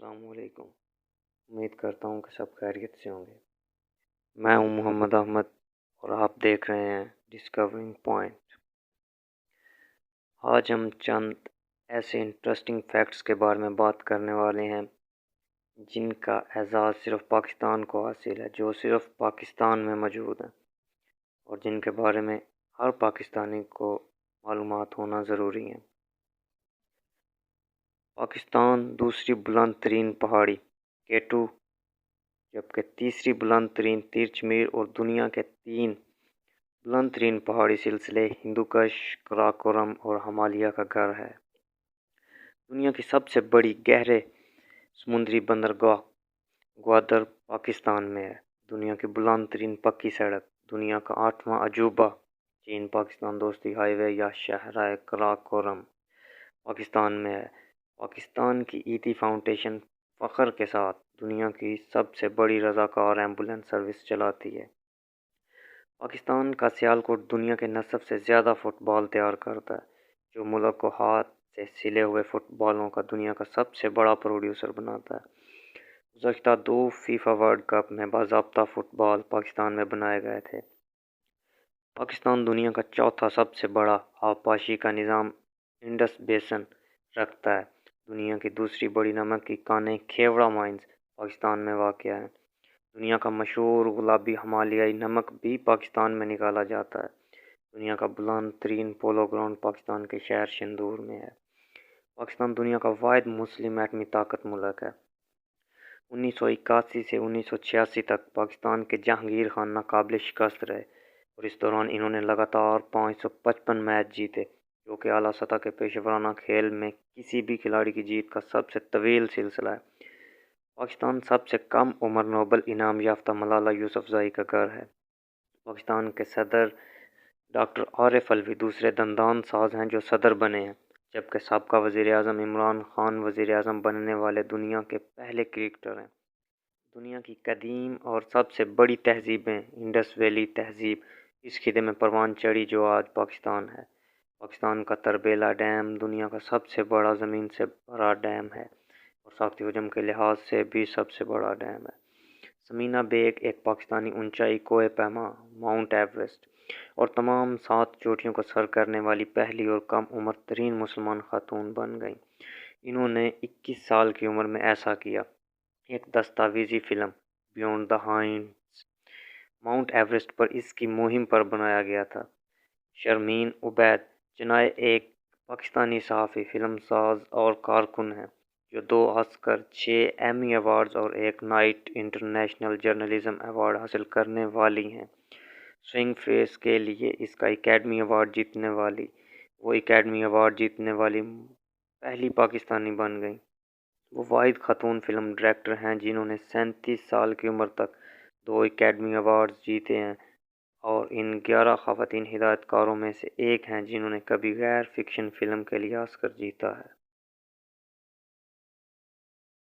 السلام علیکم۔ امید کرتا ہوں کہ سب خیریت سے ہوں گے۔ میں ہوں محمد احمد اور آپ دیکھ رہے ہیں ڈسکورنگ پوائنٹ۔ آج ہم چند ایسے انٹرسٹنگ فیکٹس کے بارے میں بات کرنے والے ہیں جن کا اعزاز صرف پاکستان کو حاصل ہے، جو صرف پاکستان میں موجود ہیں اور جن کے بارے میں ہر پاکستانی کو معلومات ہونا ضروری ہے۔ پاکستان دوسری بلند ترین پہاڑی K2، جبکہ تیسری بلند ترین تیرچمیر اور دنیا کے 3 بلند ترین پہاڑی سلسلے ہندوکش، قراقرم اور ہمالیہ کا گھر ہے۔ دنیا کی سب سے بڑی گہرے سمندری بندرگاہ گوادر پاکستان میں ہے۔ دنیا کی بلند ترین پکی سڑک، دنیا کا 8واں عجوبہ چین پاکستان دوستی ہائی وے یا شاہراہ قراقرم پاکستان میں ہے۔ پاکستان کی ایٹی فاؤنڈیشن فخر کے ساتھ دنیا کی سب سے بڑی رضاکار ایمبولینس سروس چلاتی ہے۔ پاکستان کا سیالکوٹ دنیا کے نصف سے زیادہ فٹ بال تیار کرتا ہے، جو ملک کو ہاتھ سے سلے ہوئے فٹ بالوں کا دنیا کا سب سے بڑا پروڈیوسر بناتا ہے۔ گزشتہ 2 فیفا ورلڈ کپ میں باضابطہ فٹ بال پاکستان میں بنائے گئے تھے۔ پاکستان دنیا کا چوتھا سب سے بڑا آبپاشی کا نظام انڈس بیسن رکھتا ہے۔ دنیا کی دوسری بڑی نمک کی کانیں کھیوڑا مائنز پاکستان میں واقع ہے۔ دنیا کا مشہور گلابی ہمالیائی نمک بھی پاکستان میں نکالا جاتا ہے۔ دنیا کا بلند ترین پولو گراؤنڈ پاکستان کے شہر شندور میں ہے۔ پاکستان دنیا کا واحد مسلم ایٹمی طاقت ملک ہے۔ 1981 سے 1986 تک پاکستان کے جہانگیر خان ناقابل شکست رہے اور اس دوران انہوں نے لگاتار 555 میچ جیتے، جو کہ اعلیٰ سطح کے پیشہ ورانہ کھیل میں کسی بھی کھلاڑی کی جیت کا سب سے طویل سلسلہ ہے۔ پاکستان سب سے کم عمر نوبل انعام یافتہ ملالہ یوسفزئی کا گھر ہے۔ پاکستان کے صدر ڈاکٹر عارف الوی دوسرے دندان ساز ہیں جو صدر بنے ہیں، جبکہ سابقہ وزیر اعظم عمران خان وزیر اعظم بننے والے دنیا کے پہلے کرکٹر ہیں۔ دنیا کی قدیم اور سب سے بڑی تہذیبیں انڈس ویلی تہذیب اس خطے میں پروان چڑھی جو آج پاکستان ہے۔ پاکستان کا تربیلا ڈیم دنیا کا سب سے بڑا زمین سے بڑا ڈیم ہے اور ساختی حجم کے لحاظ سے بھی سب سے بڑا ڈیم ہے۔ سمینا بیگ ایک پاکستانی اونچائی کوہ پیما ماؤنٹ ایوریسٹ اور تمام 7 چوٹیوں کو سر کرنے والی پہلی اور کم عمر ترین مسلمان خاتون بن گئیں۔ انہوں نے 21 سال کی عمر میں ایسا کیا۔ ایک دستاویزی film beyond the heights Mount Everest پر اس کی مہم پر بنایا گیا تھا۔ شرمین عبید چنائے ایک پاکستانی صحافی، فلم ساز اور کارکن ہیں جو 2 آسکر، 6 ایمی ایوارڈز اور ایک نائٹ انٹرنیشنل جرنلزم ایوارڈ حاصل کرنے والی ہیں۔ سوئنگ فیس کے لیے اس کا اکیڈمی ایوارڈ جیتنے والی پہلی پاکستانی بن گئیں۔ وہ واحد خاتون فلم ڈائریکٹر ہیں جنہوں نے 37 سال کی عمر تک 2 اکیڈمی ایوارڈز جیتے ہیں اور ان 11 خواتین ہدایت کاروں میں سے ایک ہیں جنہوں نے کبھی غیر فکشن فلم کے لیے آسکر جیتا ہے۔